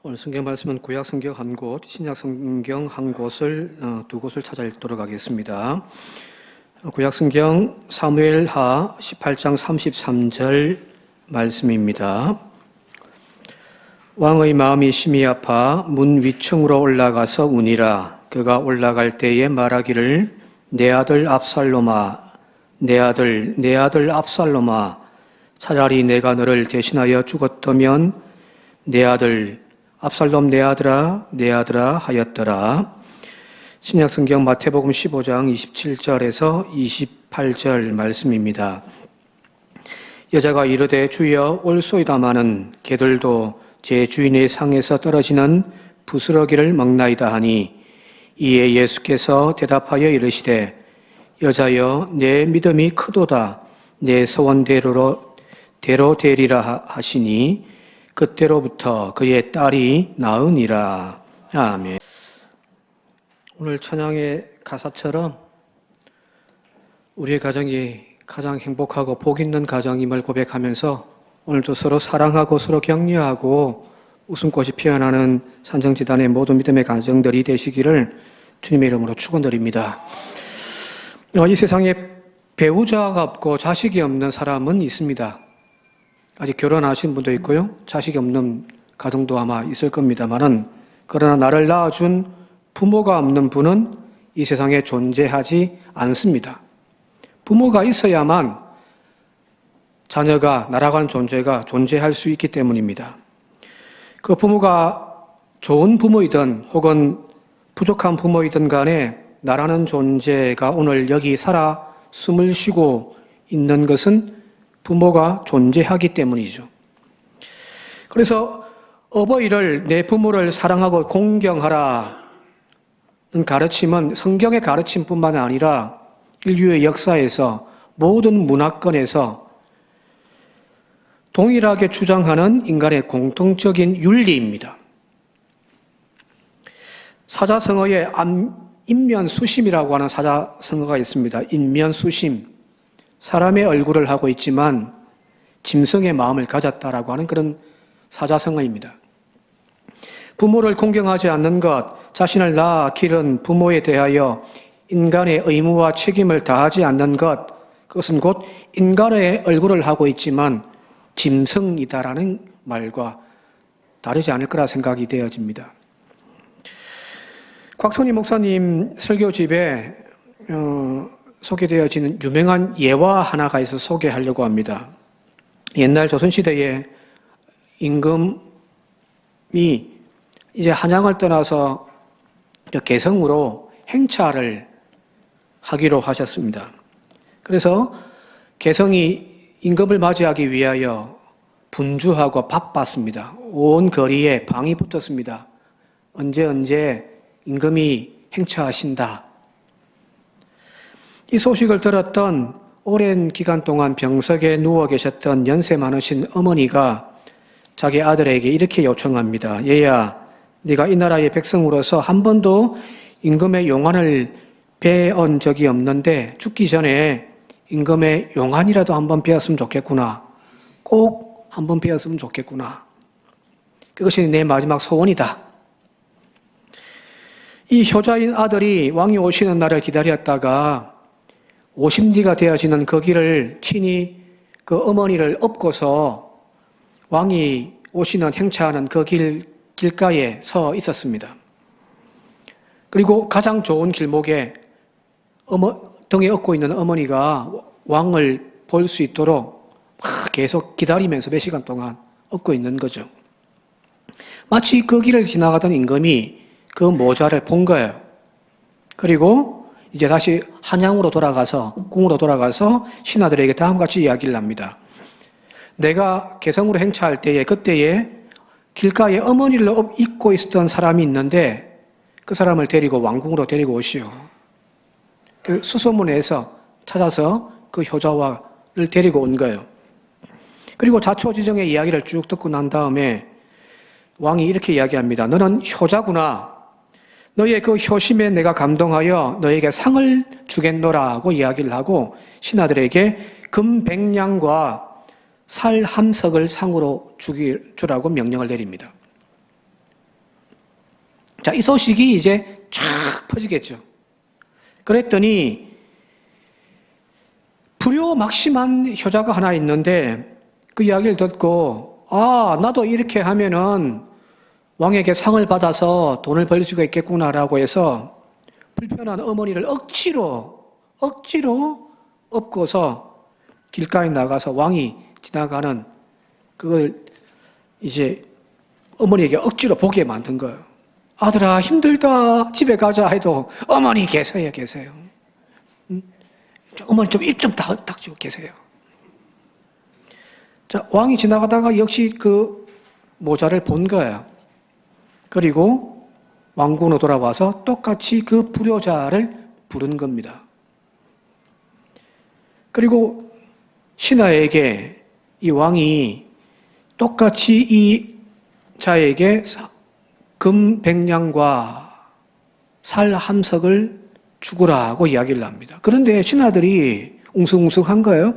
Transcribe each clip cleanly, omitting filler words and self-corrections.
오늘 성경 말씀은 구약 성경 한 곳, 신약 성경 한 곳을 두 곳을 찾아 읽도록 하겠습니다. 구약 성경 사무엘하 18장 33절 말씀입니다. 왕의 마음이 심히 아파 문 위층으로 올라가서 우니라. 그가 올라갈 때에 말하기를 내 아들 압살롬아, 내 아들 압살롬아, 차라리 내가 너를 대신하여 죽었다면 내 아들 압살롬 내 아들아 하였더라. 신약성경 마태복음 15장 27절에서 28절 말씀입니다. 여자가 이르되 주여 올소이다마는 개들도 제 주인의 상에서 떨어지는 부스러기를 먹나이다 하니, 이에 예수께서 대답하여 이르시되 여자여 내 믿음이 크도다. 내 소원대로 되리라 하시니 그때로부터 그의 딸이 나으니라. 아멘. 오늘 찬양의 가사처럼 우리의 가정이 가장 행복하고 복 있는 가정임을 고백하면서 오늘도 서로 사랑하고 서로 격려하고 웃음꽃이 피어나는 산정지단의 모든 믿음의 가정들이 되시기를 주님의 이름으로 축원드립니다. 이 세상에 배우자가 없고 자식이 없는 사람은 있습니다. 아직 결혼하신 분도 있고요, 자식이 없는 가정도 아마 있을 겁니다만은, 그러나 나를 낳아준 부모가 없는 분은 이 세상에 존재하지 않습니다. 부모가 있어야만 자녀가, 나라고 하는 존재가 존재할 수 있기 때문입니다. 그 부모가 좋은 부모이든 혹은 부족한 부모이든 간에 나라는 존재가 오늘 여기 살아 숨을 쉬고 있는 것은 부모가 존재하기 때문이죠. 그래서 어버이를, 내 부모를 사랑하고 공경하라는 가르침은 성경의 가르침뿐만 아니라 인류의 역사에서 모든 문화권에서 동일하게 주장하는 인간의 공통적인 윤리입니다. 사자성어에 인면수심이라고 하는 사자성어가 있습니다. 인면수심. 사람의 얼굴을 하고 있지만 짐승의 마음을 가졌다라고 하는 그런 사자성어입니다. 부모를 공경하지 않는 것, 자신을 낳아 기른 부모에 대하여 인간의 의무와 책임을 다하지 않는 것, 그것은 곧 인간의 얼굴을 하고 있지만 짐승이다라는 말과 다르지 않을 거라 생각이 되어집니다. 곽선희 목사님 설교집에 소개되어지는 유명한 예화 하나가 있어서 소개하려고 합니다. 옛날 조선시대에 임금이 이제 한양을 떠나서 개성으로 행차를 하기로 하셨습니다. 그래서 개성이 임금을 맞이하기 위하여 분주하고 바빴습니다. 온 거리에 방이 붙었습니다. 언제 임금이 행차하신다. 이 소식을 들었던 오랜 기간 동안 병석에 누워 계셨던 연세 많으신 어머니가 자기 아들에게 이렇게 요청합니다. 얘야, 네가 이 나라의 백성으로서 한 번도 임금의 용안을 배운 적이 없는데 죽기 전에 임금의 용안이라도 한번 배웠으면 좋겠구나. 꼭 한번 배웠으면 좋겠구나. 그것이 내 마지막 소원이다. 이 효자인 아들이 왕이 오시는 날을 기다렸다가 50리가 되어지는 그 길을 친히 그 어머니를 업고서 왕이 오시는 행차하는 그 길가에 서 있었습니다. 그리고 가장 좋은 길목에 등에 업고 있는 어머니가 왕을 볼 수 있도록 계속 기다리면서 몇 시간 동안 업고 있는 거죠. 마치 그 길을 지나가던 임금이 그 모자를 본 거예요. 그리고 이제 다시 한양으로 돌아가서, 궁으로 돌아가서 신하들에게 다음과 같이 이야기를 합니다. 내가 개성으로 행차할 때에, 그때에 길가에 어머니를 입고 있었던 사람이 있는데 그 사람을 데리고 왕궁으로 데리고 오시오. 그 수소문에서 찾아서 그 효자와를 데리고 온 거예요. 그리고 자초지정의 이야기를 쭉 듣고 난 다음에 왕이 이렇게 이야기합니다. 너는 효자구나. 너의 그 효심에 내가 감동하여 너에게 상을 주겠노라고 이야기를 하고 신하들에게 금 100냥과 살 함석을 상으로 주라고 명령을 내립니다. 자, 이 소식이 이제 쫙 퍼지겠죠. 그랬더니 불효막심한 효자가 하나 있는데 그 이야기를 듣고 나도 이렇게 하면은 왕에게 상을 받아서 돈을 벌 수가 있겠구나라고 해서 불편한 어머니를 억지로 업고서 길가에 나가서 왕이 지나가는 그걸 이제 어머니에게 억지로 보게 만든 거예요. 아들아 힘들다 집에 가자 해도 어머니 계세요. 어머니 좀 입 좀 닥치고 계세요. 자, 왕이 지나가다가 역시 그 모자를 본 거예요. 그리고 왕궁으로 돌아와서 똑같이 그 불효자를 부른 겁니다. 그리고 신하에게 이 왕이 똑같이 이 자에게 금 100냥과 살 함석을 죽으라고 이야기를 합니다. 그런데 신하들이 웅성웅성한 거예요.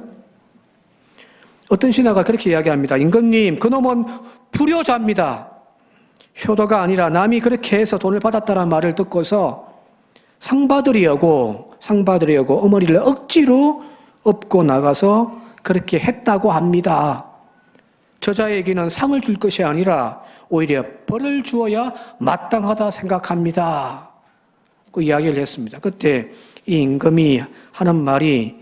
어떤 신하가 그렇게 이야기합니다. 임금님, 그놈은 불효자입니다. 효도가 아니라 남이 그렇게 해서 돈을 받았다는 말을 듣고서 상 받으려고 어머니를 억지로 업고 나가서 그렇게 했다고 합니다. 저자에게는 상을 줄 것이 아니라 오히려 벌을 주어야 마땅하다 생각합니다. 그 이야기를 했습니다. 그때 이 임금이 하는 말이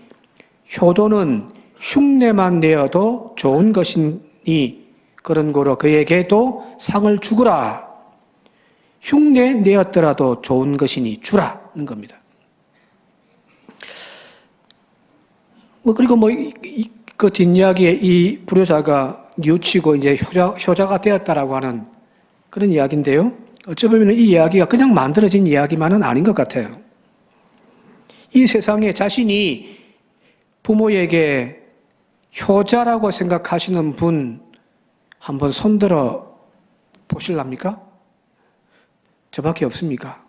효도는 흉내만 내어도 좋은 것이니 그런 거로 그에게도 상을 주거라. 흉내 내었더라도 좋은 것이니 주라는 겁니다. 그리고 그 뒷이야기에 이 불효자가 뉘우치고 이제 효자가 되었다라고 하는 그런 이야기인데요. 어찌 보면 이 이야기가 그냥 만들어진 이야기만은 아닌 것 같아요. 이 세상에 자신이 부모에게 효자라고 생각하시는 분 한번 손들어 보실랍니까? 저밖에 없습니까?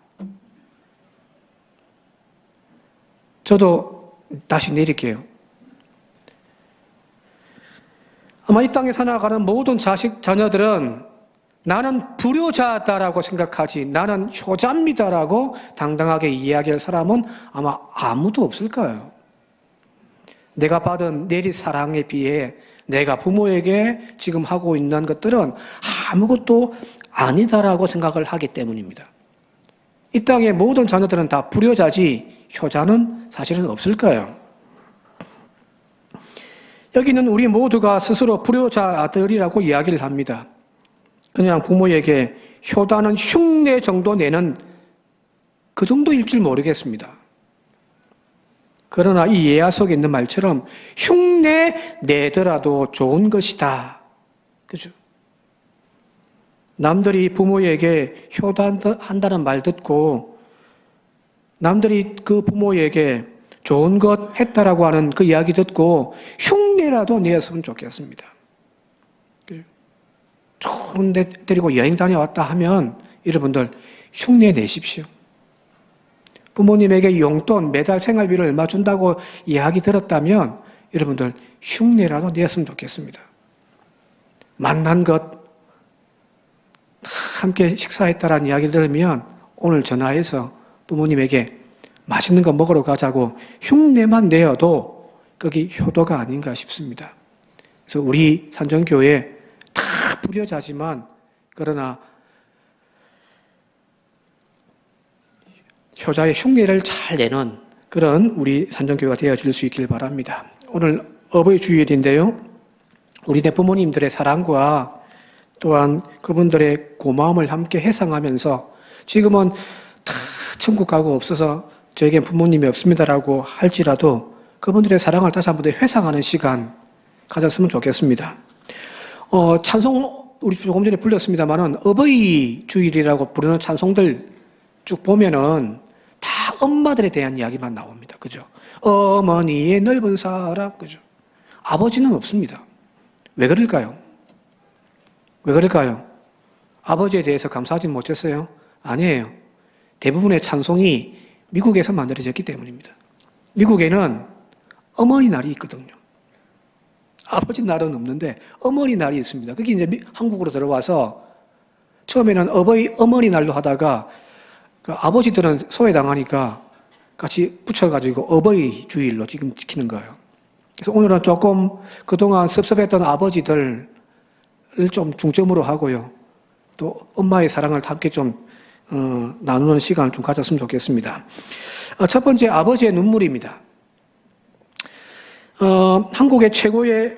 저도 다시 내릴게요. 아마 이 땅에 살아가는 모든 자녀들은 나는 불효자다라고 생각하지 나는 효자입니다라고 당당하게 이야기할 사람은 아마 아무도 없을 거예요. 내가 받은 내리 사랑에 비해 내가 부모에게 지금 하고 있는 것들은 아무것도 아니다라고 생각을 하기 때문입니다. 이 땅의 모든 자녀들은 다 불효자지 효자는 사실은 없을 거예요. 여기는 우리 모두가 스스로 불효자들이라고 이야기를 합니다. 그냥 부모에게 효다는 흉내 정도 내는 그 정도일 줄 모르겠습니다. 그러나 이 예화 속에 있는 말처럼 흉내 내더라도 좋은 것이다. 그죠? 남들이 부모에게 효도한다는 말 듣고 남들이 그 부모에게 좋은 것 했다라고 하는 그 이야기 듣고 흉내라도 내었으면 좋겠습니다. 좋은 데 데리고 여행 다녀왔다 하면 여러분들 흉내 내십시오. 부모님에게 용돈 매달 생활비를 얼마 준다고 이야기 들었다면 여러분들 흉내라도 내었으면 좋겠습니다. 만난 것 함께 식사했다라는 이야기를 들으면 오늘 전화해서 부모님에게 맛있는 거 먹으러 가자고 흉내만 내어도 거기 효도가 아닌가 싶습니다. 그래서 우리 산정교회 다 불효자지만 그러나 효자의 흉내를 잘 내는 그런 우리 산정교회가 되어줄 수 있길 바랍니다. 오늘 어버이 주일인데요. 우리네 부모님들의 사랑과 또한 그분들의 고마움을 함께 회상하면서 지금은 다 천국 가고 없어서 저에겐 부모님이 없습니다라고 할지라도 그분들의 사랑을 다시 한번 회상하는 시간 가졌으면 좋겠습니다. 찬송 우리 조금 전에 불렸습니다만은 어버이 주일이라고 부르는 찬송들 쭉 보면은 다 엄마들에 대한 이야기만 나옵니다. 그죠? 어머니의 넓은 사랑, 그죠? 아버지는 없습니다. 왜 그럴까요? 왜 그럴까요? 아버지에 대해서 감사하지 못했어요? 아니에요. 대부분의 찬송이 미국에서 만들어졌기 때문입니다. 미국에는 어머니 날이 있거든요. 아버지 날은 없는데 어머니 날이 있습니다. 그게 이제 한국으로 들어와서 처음에는 어머니 날로 하다가 그 아버지들은 소외당하니까 같이 붙여가지고 어버이 주일로 지금 지키는 거예요. 그래서 오늘은 조금 그동안 섭섭했던 아버지들을 좀 중점으로 하고요. 또 엄마의 사랑을 함께 좀 나누는 시간을 좀 가졌으면 좋겠습니다. 첫 번째, 아버지의 눈물입니다. 한국의 최고의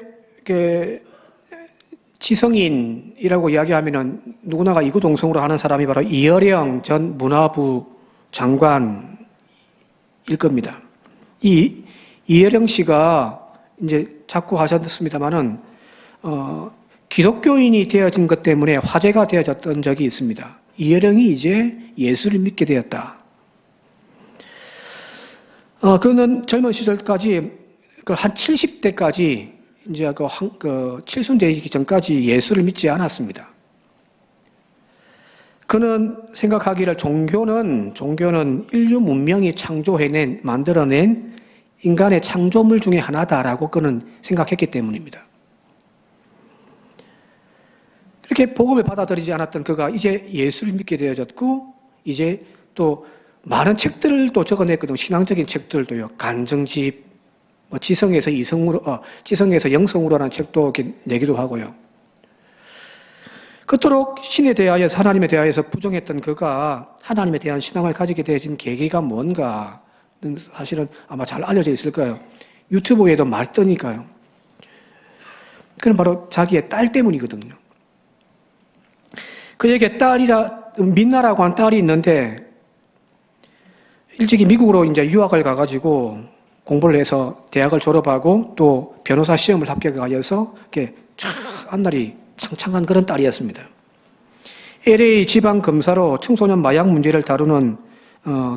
지성인이라고 이야기하면은 누구나가 이구동성으로 하는 사람이 바로 이어령 전 문화부 장관일 겁니다. 이 이어령 씨가 이제 자꾸 하셨습니다만은 기독교인이 되어진 것 때문에 화제가 되어졌던 적이 있습니다. 이어령이 이제 예수를 믿게 되었다. 그는 젊은 시절까지 한 70대까지 이제 칠순되기 전까지 예수를 믿지 않았습니다. 그는 생각하기를 종교는 인류 문명이 만들어낸 인간의 창조물 중에 하나다라고 그는 생각했기 때문입니다. 그렇게 복음을 받아들이지 않았던 그가 이제 예수를 믿게 되어졌고, 이제 또 많은 책들을 또 적어냈거든요. 신앙적인 책들도요. 간증집, 지성에서 영성으로라는 책도 이렇게 내기도 하고요. 그토록 신에 대하여서, 하나님에 대하여서 부정했던 그가 하나님에 대한 신앙을 가지게 되어진 계기가 뭔가는 사실은 아마 잘 알려져 있을 거예요. 유튜브에도 많이 뜨니까요. 그건 바로 자기의 딸 때문이거든요. 그에게 민나라고 하는 딸이 있는데, 일찍이 미국으로 이제 유학을 가가지고 공부를 해서 대학을 졸업하고 또 변호사 시험을 합격하여서 이렇게 쫙 앞날이 창창한 그런 딸이었습니다. LA 지방 검사로 청소년 마약 문제를 다루는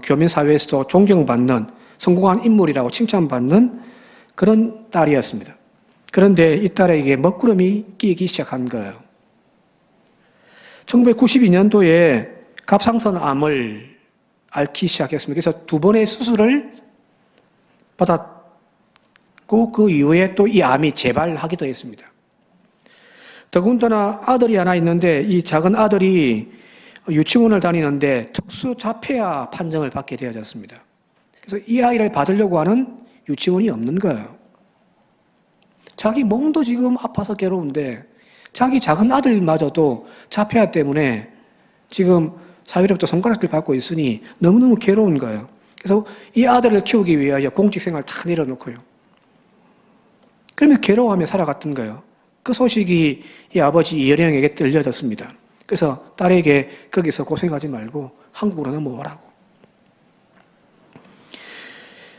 교민 사회에서도 존경받는 성공한 인물이라고 칭찬받는 그런 딸이었습니다. 그런데 이 딸에게 먹구름이 끼기 시작한 거예요. 1992년도에 갑상선암을 앓기 시작했습니다. 그래서 2번의 수술을 받았고 그 이후에 또 이 암이 재발하기도 했습니다. 더군다나 아들이 하나 있는데 이 작은 아들이 유치원을 다니는데 특수자폐아 판정을 받게 되어졌습니다. 그래서 이 아이를 받으려고 하는 유치원이 없는 거예요. 자기 몸도 지금 아파서 괴로운데 자기 작은 아들마저도 자폐아 때문에 지금 사회로부터 손가락질 받고 있으니 너무너무 괴로운 거예요. 그래서 이 아들을 키우기 위하여 공직생활 다 내려놓고요. 그러면 괴로워하며 살아갔던 거예요. 그 소식이 이 아버지 이어령에게 들려졌습니다. 그래서 딸에게 거기서 고생하지 말고 한국으로 넘어오라고.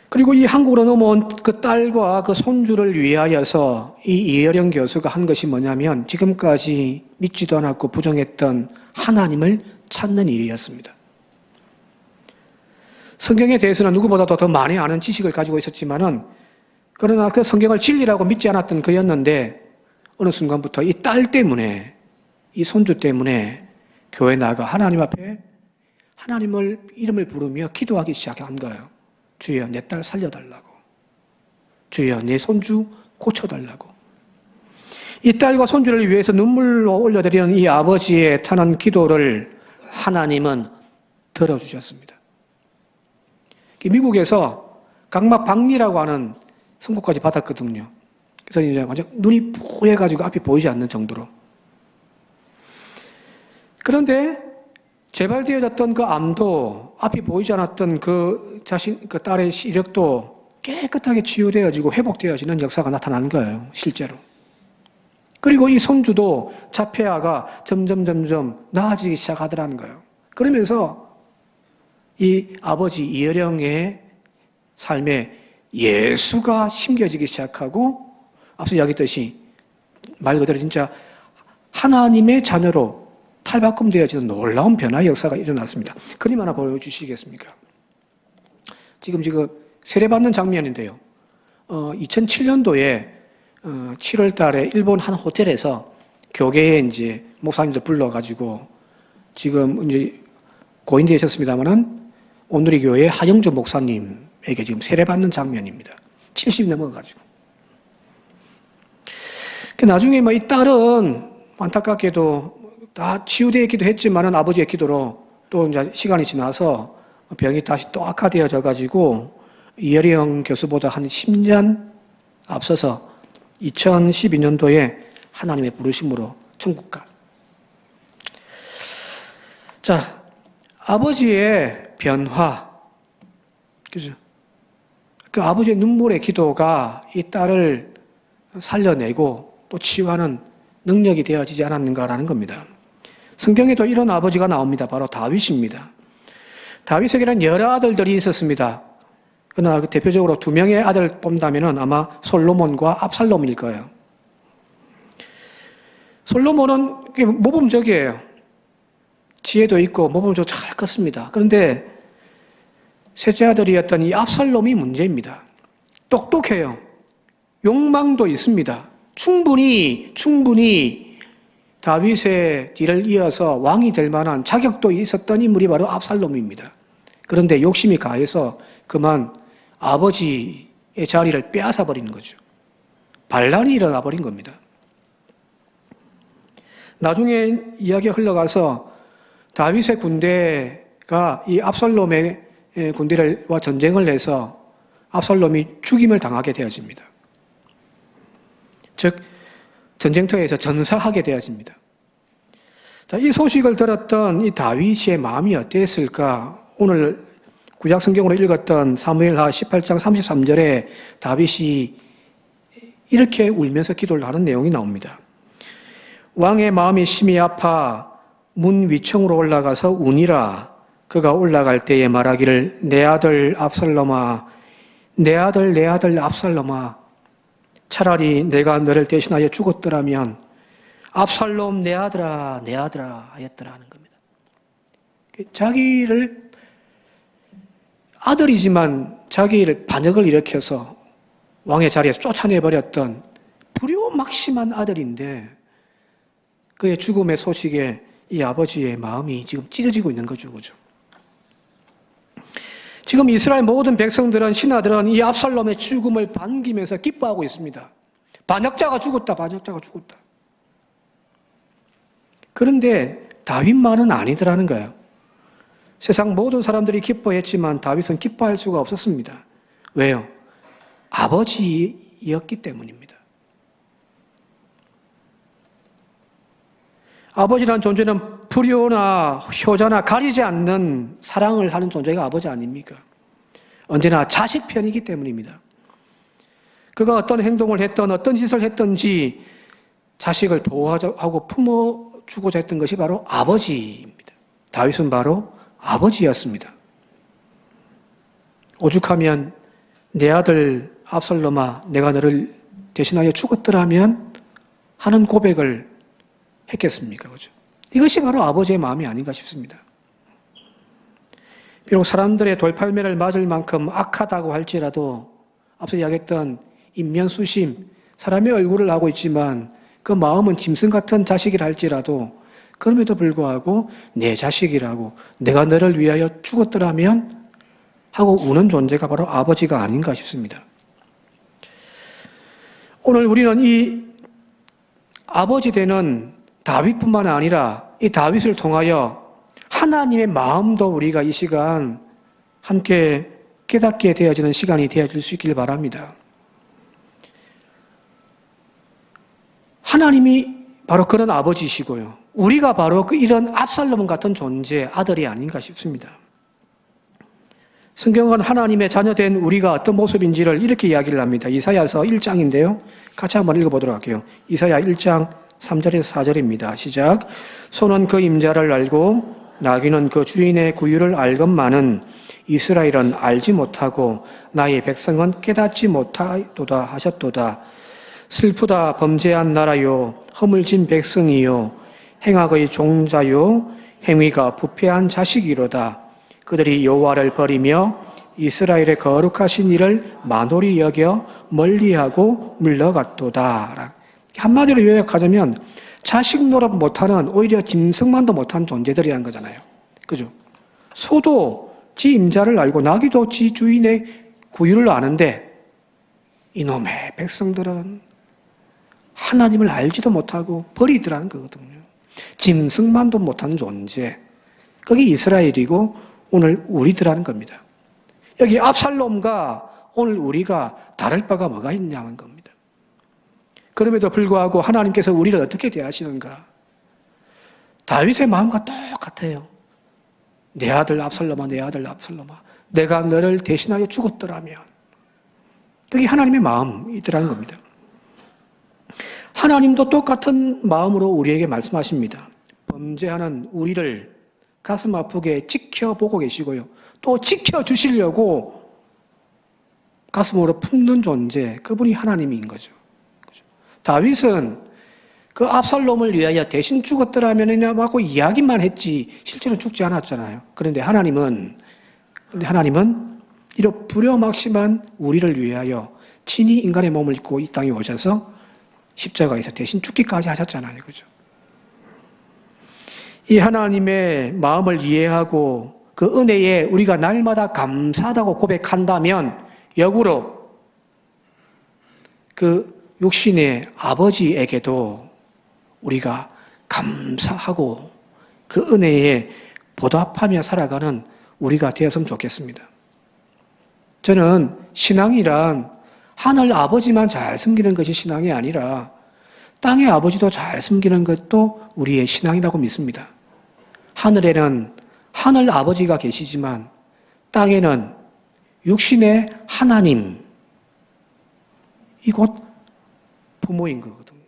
그리고 이 한국으로 넘어온 그 딸과 그 손주를 위하여서 이 이어령 교수가 한 것이 뭐냐면 지금까지 믿지도 않았고 부정했던 하나님을 찾는 일이었습니다. 성경에 대해서는 누구보다도 더 많이 아는 지식을 가지고 있었지만은 그러나 그 성경을 진리라고 믿지 않았던 그였는데 어느 순간부터 이 딸 때문에 이 손주 때문에 교회 나가 하나님 앞에 하나님을 이름을 부르며 기도하기 시작한 거예요. 주여 내 딸 살려달라고. 주여 내 손주 고쳐달라고. 이 딸과 손주를 위해서 눈물로 올려드리는 이 아버지의 타는 기도를 하나님은 들어주셨습니다. 미국에서 각막 박리라고 하는 선고까지 받았거든요. 그래서 이제 완전 눈이 뿌해가지고 앞이 보이지 않는 정도로. 그런데 재발되어졌던 그 암도 앞이 보이지 않았던 그 딸의 시력도 깨끗하게 치유되어지고 회복되어지는 역사가 나타난 거예요, 실제로. 그리고 이 손주도 자폐아가 점점 나아지기 시작하더라는 거예요. 그러면서 이 아버지 이어령의 삶에 예수가 심겨지기 시작하고 앞서 이야기했듯이 말 그대로 진짜 하나님의 자녀로 탈바꿈되어지는 놀라운 변화의 역사가 일어났습니다. 그림 하나 보여주시겠습니까? 지금 세례받는 장면인데요. 2007년도에 7월 달에 일본 한 호텔에서 교계에 이제 목사님들 불러가지고 지금 이제 고인 되셨습니다만은 오누리 교회 하영주 목사님에게 지금 세례받는 장면입니다. 70 넘어가지고. 나중에 이 딸은 안타깝게도 다 치유되어 있기도 했지만은 아버지의 기도로 또 이제 시간이 지나서 병이 다시 또 악화되어져 가지고 이혜령 교수보다 한 10년 앞서서 2012년도에 하나님의 부르심으로 천국 가. 자, 아버지의 변화. 그죠? 그 아버지의 눈물의 기도가 이 딸을 살려내고 또 치유하는 능력이 되어지지 않았는가라는 겁니다. 성경에도 이런 아버지가 나옵니다. 바로 다윗입니다. 다윗에게는 여러 아들들이 있었습니다. 그러나 대표적으로 두 명의 아들을 뽑는다면 아마 솔로몬과 압살롬일 거예요. 솔로몬은 모범적이에요. 지혜도 있고 모범적으로 잘 컸습니다. 그런데 셋째 아들이었던 이 압살롬이 문제입니다. 똑똑해요. 욕망도 있습니다. 충분히 다윗의 뒤를 이어서 왕이 될 만한 자격도 있었던 인물이 바로 압살롬입니다. 그런데 욕심이 가해서 그만 아버지의 자리를 빼앗아 버리는 거죠. 반란이 일어나 버린 겁니다. 나중에 이야기가 흘러가서 다윗의 군대가 이 압살롬의 군대와 전쟁을 해서 압살롬이 죽임을 당하게 되어집니다. 즉 전쟁터에서 전사하게 되어집니다. 자, 이 소식을 들었던 이 다윗의 마음이 어땠을까? 오늘 구약 성경으로 읽었던 사무엘하 18장 33절에 다윗이 이렇게 울면서 기도를 하는 내용이 나옵니다. 왕의 마음이 심히 아파 문 위층으로 올라가서 우니라. 그가 올라갈 때에 말하기를 내 아들 압살롬아, 내 아들 압살롬아, 차라리 내가 너를 대신하여 죽었더라면 압살롬 내 아들아 하였더라 하는 겁니다. 자기를 아들이지만 자기를 반역을 일으켜서 왕의 자리에서 쫓아내버렸던 불효막심한 아들인데 그의 죽음의 소식에 이 아버지의 마음이 지금 찢어지고 있는 거죠. 그죠? 지금 이스라엘 모든 백성들은, 신하들은 이 압살롬의 죽음을 반기면서 기뻐하고 있습니다. 반역자가 죽었다. 그런데 다윗만은 아니더라는 거예요. 세상 모든 사람들이 기뻐했지만 다윗은 기뻐할 수가 없었습니다. 왜요? 아버지였기 때문입니다. 아버지라는 존재는 불효나 효자나 가리지 않는 사랑을 하는 존재가 아버지 아닙니까? 언제나 자식 편이기 때문입니다. 그가 어떤 행동을 했던 어떤 짓을 했든지 자식을 보호하고 품어주고자 했던 것이 바로 아버지입니다. 다윗은 바로 아버지였습니다. 오죽하면 내 아들 압살롬아 내가 너를 대신하여 죽었더라면 하는 고백을 했겠습니까? 그죠? 이것이 바로 아버지의 마음이 아닌가 싶습니다. 비록 사람들의 돌팔매를 맞을 만큼 악하다고 할지라도 앞서 이야기했던 인면수심, 사람의 얼굴을 하고 있지만 그 마음은 짐승 같은 자식이라 할지라도 그럼에도 불구하고 내 자식이라고 내가 너를 위하여 죽었더라면 하고 우는 존재가 바로 아버지가 아닌가 싶습니다. 오늘 우리는 이 아버지 되는 다윗뿐만 아니라 이 다윗을 통하여 하나님의 마음도 우리가 이 시간 함께 깨닫게 되어지는 시간이 되어질 수 있길 바랍니다. 하나님이 바로 그런 아버지시고요. 우리가 바로 이런 압살롬 같은 존재, 아들이 아닌가 싶습니다. 성경은 하나님의 자녀된 우리가 어떤 모습인지를 이렇게 이야기를 합니다. 이사야서 1장인데요. 같이 한번 읽어보도록 할게요. 이사야 1장 3절에서 4절입니다. 시작. 소는 그 임자를 알고 나귀는 그 주인의 구유를 알건만은 이스라엘은 알지 못하고 나의 백성은 깨닫지 못하도다 하셨도다. 슬프다 범죄한 나라요 허물진 백성이요 행악의 종자요 행위가 부패한 자식이로다. 그들이 여호와를 버리며 이스라엘의 거룩하신 이를 만홀히 여겨 멀리하고 물러갔도다. 한마디로 요약하자면 자식 노릇 못하는 오히려 짐승만도 못한 존재들이라는 거잖아요. 그죠? 소도 지 임자를 알고 나귀도 지 주인의 구유를 아는데 이놈의 백성들은 하나님을 알지도 못하고 버리더라는 거거든요. 짐승만도 못한 존재. 그게 이스라엘이고 오늘 우리들하는 겁니다. 여기 압살롬과 오늘 우리가 다를 바가 뭐가 있냐는 겁니다. 그럼에도 불구하고 하나님께서 우리를 어떻게 대하시는가? 다윗의 마음과 똑같아요. 내 아들 압살롬아, 내 아들 압살롬아, 내가 너를 대신하여 죽었더라면. 그게 하나님의 마음이더라는 겁니다. 하나님도 똑같은 마음으로 우리에게 말씀하십니다. 범죄하는 우리를 가슴 아프게 지켜보고 계시고요. 또 지켜주시려고 가슴으로 품는 존재, 그분이 하나님인 거죠. 다윗은 그 압살롬을 위하여 대신 죽었더라면이냐 하고 이야기만 했지 실제로 죽지 않았잖아요. 그런데 하나님은 이런 불효막심한 우리를 위하여 친히 인간의 몸을 입고 이 땅에 오셔서 십자가에서 대신 죽기까지 하셨잖아요. 그죠? 이 하나님의 마음을 이해하고 그 은혜에 우리가 날마다 감사하다고 고백한다면 역으로 그 육신의 아버지에게도 우리가 감사하고 그 은혜에 보답하며 살아가는 우리가 되었으면 좋겠습니다. 저는 신앙이란 하늘 아버지만 잘 섬기는 것이 신앙이 아니라 땅의 아버지도 잘 섬기는 것도 우리의 신앙이라고 믿습니다. 하늘에는 하늘 아버지가 계시지만 땅에는 육신의 하나님, 이곳 부모인 거거든요.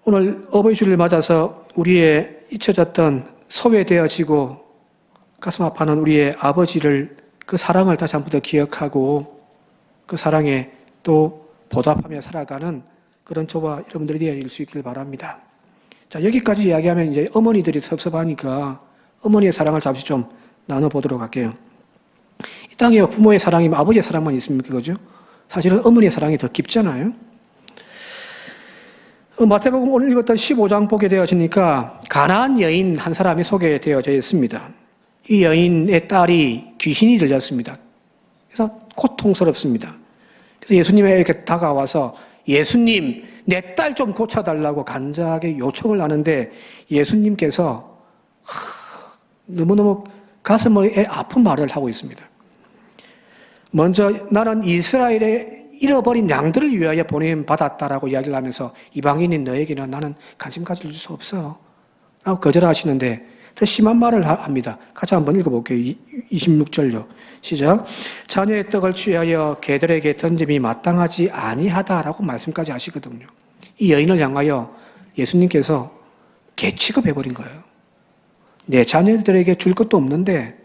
오늘 어버이 주를 맞아서 우리의 잊혀졌던 소외되어지고 가슴 아파하는 우리의 아버지를 그 사랑을 다시 한 번 더 기억하고 그 사랑에 또 보답하며 살아가는 그런 저와 여러분들이 되어질 수 있기를 바랍니다. 자, 여기까지 이야기하면 이제 어머니들이 섭섭하니까 어머니의 사랑을 잠시 좀 나눠보도록 할게요. 이 땅에 부모의 사랑이 아버지의 사랑만 있습니까? 그죠? 사실은 어머니의 사랑이 더 깊잖아요. 마태복음 오늘 읽었던 15장 보게 되어지니까 가나안 여인 한 사람이 소개되어져 있습니다. 이 여인의 딸이 귀신이 들렸습니다. 그래서 고통스럽습니다. 그래서 예수님에게 다가와서 예수님, 내 딸 좀 고쳐달라고 간절하게 요청을 하는데 예수님께서 너무너무 가슴에 아픈 말을 하고 있습니다. 먼저 나는 이스라엘의 잃어버린 양들을 위하여 보냄 받았다라고 이야기를 하면서 이방인인 너에게는 나는 관심 가질 수 없어 라고 거절하시는데 더 심한 말을 합니다. 같이 한번 읽어볼게요. 26절요. 시작. 자녀의 떡을 취하여 개들에게 던짐이 마땅하지 아니하다라고 말씀까지 하시거든요. 이 여인을 향하여 예수님께서 개 취급해버린 거예요. 내 자녀들에게 줄 것도 없는데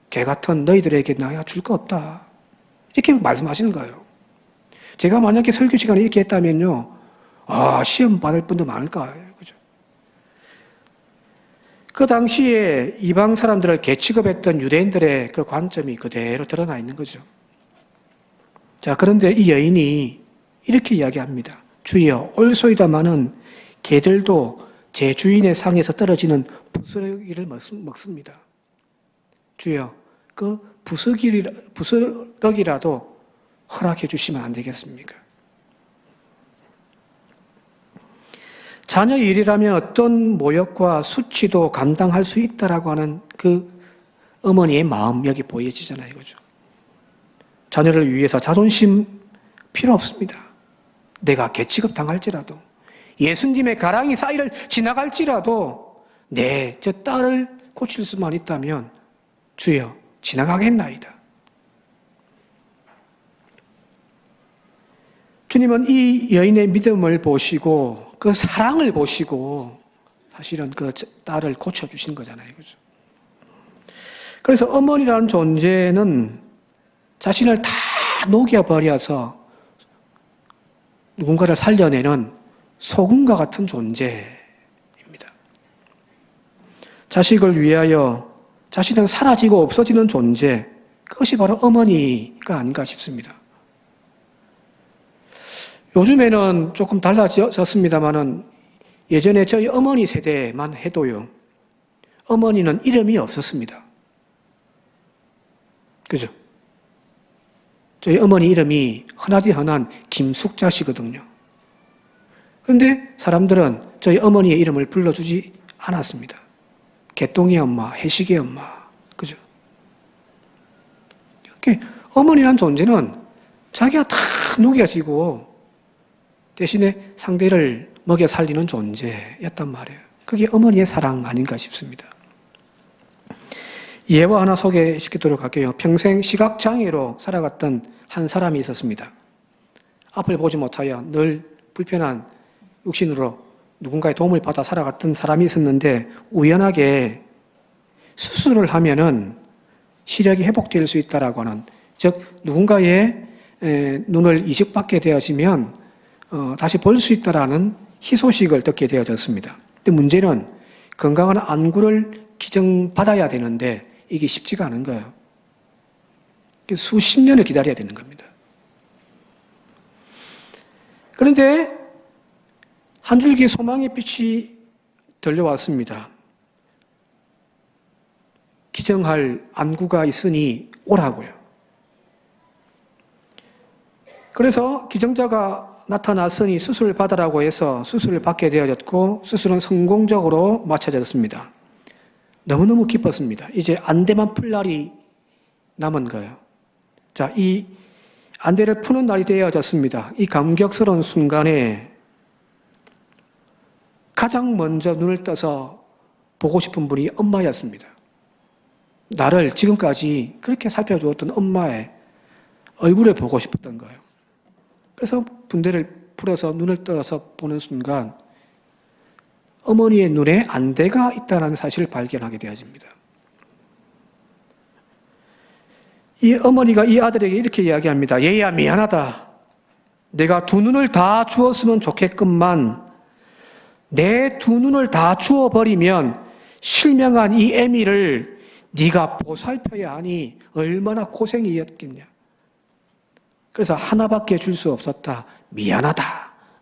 개 같은 너희들에게 나야 줄 거 없다. 이렇게 말씀하시는 거예요. 제가 만약에 설교 시간에 이렇게 했다면요, 시험 받을 분도 많을 거예요. 그죠? 그 당시에 이방 사람들을 개 취급했던 유대인들의 그 관점이 그대로 드러나 있는 거죠. 자, 그런데 이 여인이 이렇게 이야기합니다. 주여, 올소이다마는 개들도 제 주인의 상에서 떨어지는 부스러기를 먹습니다. 주여, 그 부스러기라도 허락해 주시면 안 되겠습니까? 자녀의 일이라면 어떤 모욕과 수치도 감당할 수 있다라고 하는 그 어머니의 마음 여기 보여지잖아요. 그죠? 자녀를 위해서 자존심 필요 없습니다. 내가 개취급 당할지라도 예수님의 가랑이 사이를 지나갈지라도 저 딸을 고칠 수만 있다면 주여 지나가겠나이다. 주님은 이 여인의 믿음을 보시고 그 사랑을 보시고 사실은 그 딸을 고쳐주신 거잖아요. 그죠? 그래서 어머니라는 존재는 자신을 다 녹여버려서 누군가를 살려내는 소금과 같은 존재입니다. 자식을 위하여 자신은 사라지고 없어지는 존재, 그것이 바로 어머니가 아닌가 싶습니다. 요즘에는 조금 달라졌습니다만은 예전에 저희 어머니 세대만 해도요, 어머니는 이름이 없었습니다. 그죠? 저희 어머니 이름이 흔하디 흔한 김숙자시거든요. 그런데 사람들은 저희 어머니의 이름을 불러주지 않았습니다. 개똥이 엄마, 해식이 엄마, 그죠? 이렇게 어머니란 존재는 자기가 다 녹여지고 대신에 상대를 먹여 살리는 존재였단 말이에요. 그게 어머니의 사랑 아닌가 싶습니다. 예화 하나 소개시키도록 할게요. 평생 시각장애로 살아갔던 한 사람이 있었습니다. 앞을 보지 못하여 늘 불편한 육신으로 누군가의 도움을 받아 살아갔던 사람이 있었는데 우연하게 수술을 하면은 시력이 회복될 수 있다라고 하는, 즉 누군가의 눈을 이식받게 되어지면 다시 볼 수 있다라는 희소식을 듣게 되어졌습니다. 근데 문제는 건강한 안구를 기증받아야 되는데 이게 쉽지가 않은 거예요. 수십 년을 기다려야 되는 겁니다. 그런데 한 줄기 소망의 빛이 들려왔습니다. 기증할 안구가 있으니 오라고요. 그래서 기증자가 나타났으니 수술을 받으라고 해서 수술을 받게 되어졌고 수술은 성공적으로 마쳐졌습니다. 너무너무 기뻤습니다. 이제 안대만 풀 날이 남은 거예요. 자, 이 안대를 푸는 날이 되어졌습니다. 이 감격스러운 순간에 가장 먼저 눈을 떠서 보고 싶은 분이 엄마였습니다. 나를 지금까지 그렇게 살펴주었던 엄마의 얼굴을 보고 싶었던 거예요. 그래서 분대를 풀어서 눈을 떠서 보는 순간 어머니의 눈에 안대가 있다는 사실을 발견하게 되어집니다. 이 어머니가 이 아들에게 이렇게 이야기합니다. 얘야 미안하다. 내가 두 눈을 다 주었으면 좋겠건만 내 두 눈을 다 주어버리면 실명한 이 애미를 네가 보살펴야 하니 얼마나 고생이었겠냐. 그래서 하나밖에 줄 수 없었다. 미안하다.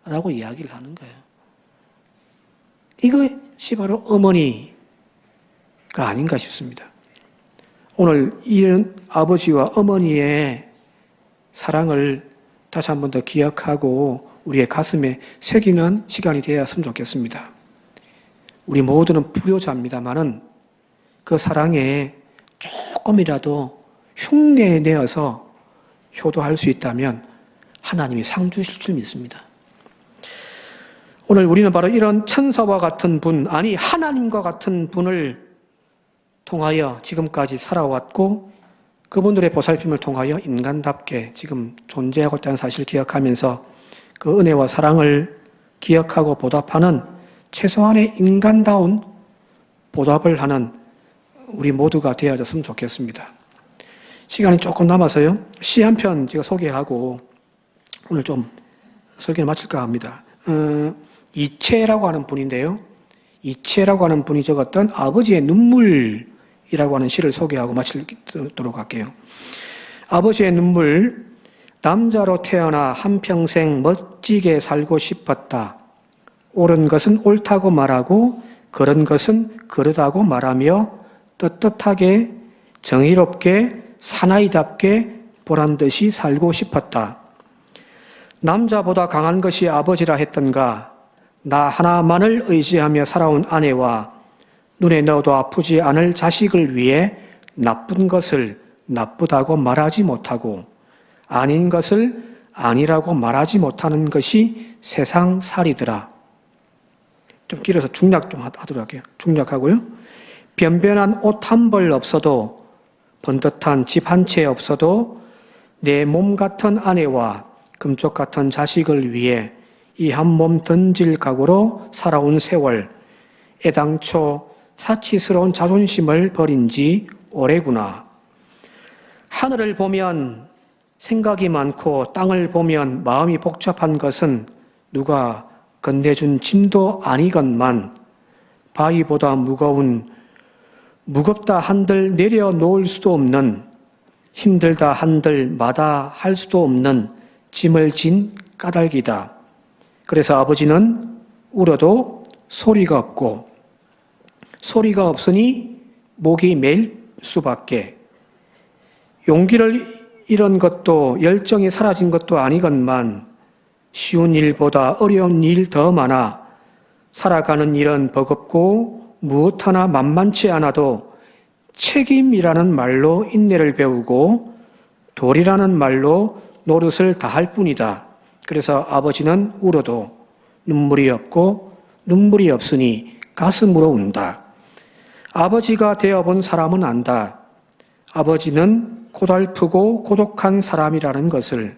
라고 이야기를 하는 거예요. 이것이 바로 어머니가 아닌가 싶습니다. 오늘 이런 아버지와 어머니의 사랑을 다시 한 번 더 기억하고 우리의 가슴에 새기는 시간이 되었으면 좋겠습니다. 우리 모두는 불효자입니다만은 그 사랑에 조금이라도 흉내내어서 효도할 수 있다면 하나님이 상 주실 줄 믿습니다. 오늘 우리는 바로 이런 천사와 같은 분, 아니 하나님과 같은 분을 통하여 지금까지 살아왔고 그분들의 보살핌을 통하여 인간답게 지금 존재하고 있다는 사실을 기억하면서 그 은혜와 사랑을 기억하고 보답하는 최소한의 인간다운 보답을 하는 우리 모두가 되어졌으면 좋겠습니다. 시간이 조금 남아서요. 시 한 편 제가 소개하고 오늘 좀 설교를 마칠까 합니다. 이채라고 하는 분인데요. 이채라고 하는 분이 적었던 아버지의 눈물이라고 하는 시를 소개하고 마치도록 할게요. 아버지의 눈물. 남자로 태어나 한평생 멋지게 살고 싶었다. 옳은 것은 옳다고 말하고 그른 것은 그르다고 말하며 떳떳하게 정의롭게 사나이답게 보란듯이 살고 싶었다. 남자보다 강한 것이 아버지라 했던가. 나 하나만을 의지하며 살아온 아내와 눈에 넣어도 아프지 않을 자식을 위해 나쁜 것을 나쁘다고 말하지 못하고 아닌 것을 아니라고 말하지 못하는 것이 세상살이더라. 좀 길어서 중략 좀 하도록 할게요. 중략하고요. 변변한 옷 한 벌 없어도 번듯한 집 한 채 없어도 내 몸 같은 아내와 금쪽 같은 자식을 위해 이 한 몸 던질 각오로 살아온 세월, 애당초 사치스러운 자존심을 버린 지 오래구나. 하늘을 보면 생각이 많고 땅을 보면 마음이 복잡한 것은 누가 건네준 짐도 아니건만 바위보다 무겁다 한들 내려놓을 수도 없는, 힘들다 한들 마다할 수도 없는 짐을 진 까닭이다. 그래서 아버지는 울어도 소리가 없고 소리가 없으니 목이 메일 수밖에. 용기를 잃은 것도 열정이 사라진 것도 아니건만 쉬운 일보다 어려운 일 더 많아 살아가는 일은 버겁고 무엇 하나 만만치 않아도 책임이라는 말로 인내를 배우고 도리라는 말로 노릇을 다할 뿐이다. 그래서 아버지는 울어도 눈물이 없고 눈물이 없으니 가슴으로 운다. 아버지가 되어본 사람은 안다. 아버지는 고달프고 고독한 사람이라는 것을.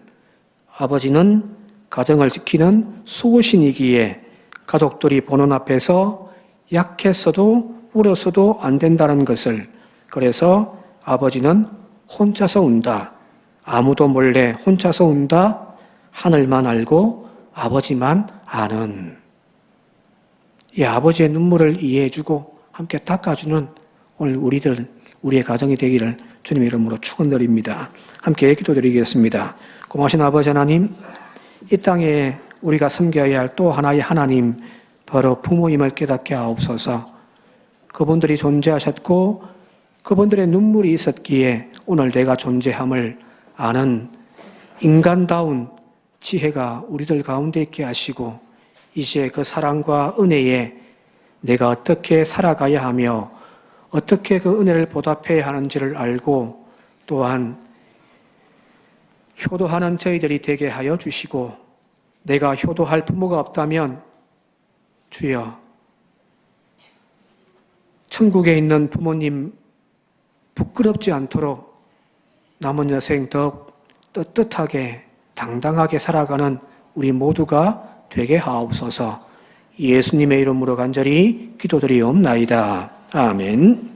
아버지는 가정을 지키는 수호신이기에 가족들이 보는 앞에서 약했어도 울어서도 안 된다는 것을. 그래서 아버지는 혼자서 운다. 아무도 몰래 혼자서 운다. 하늘만 알고 아버지만 아는. 이 아버지의 눈물을 이해해주고 함께 닦아주는 오늘 우리의 가정이 되기를 주님의 이름으로 축원드립니다. 함께 기도드리겠습니다. 고마우신 아버지 하나님, 이 땅에 우리가 섬겨야 할 또 하나의 하나님, 바로 부모임을 깨닫게 하옵소서. 그분들이 존재하셨고 그분들의 눈물이 있었기에 오늘 내가 존재함을 아는 인간다운 지혜가 우리들 가운데 있게 하시고, 이제 그 사랑과 은혜에 내가 어떻게 살아가야 하며 어떻게 그 은혜를 보답해야 하는지를 알고, 또한 효도하는 저희들이 되게 하여 주시고, 내가 효도할 부모가 없다면 주여 천국에 있는 부모님 부끄럽지 않도록 남은 여생 더욱 떳떳하게 당당하게 살아가는 우리 모두가 되게 하옵소서. 예수님의 이름으로 간절히 기도드리옵나이다. 아멘.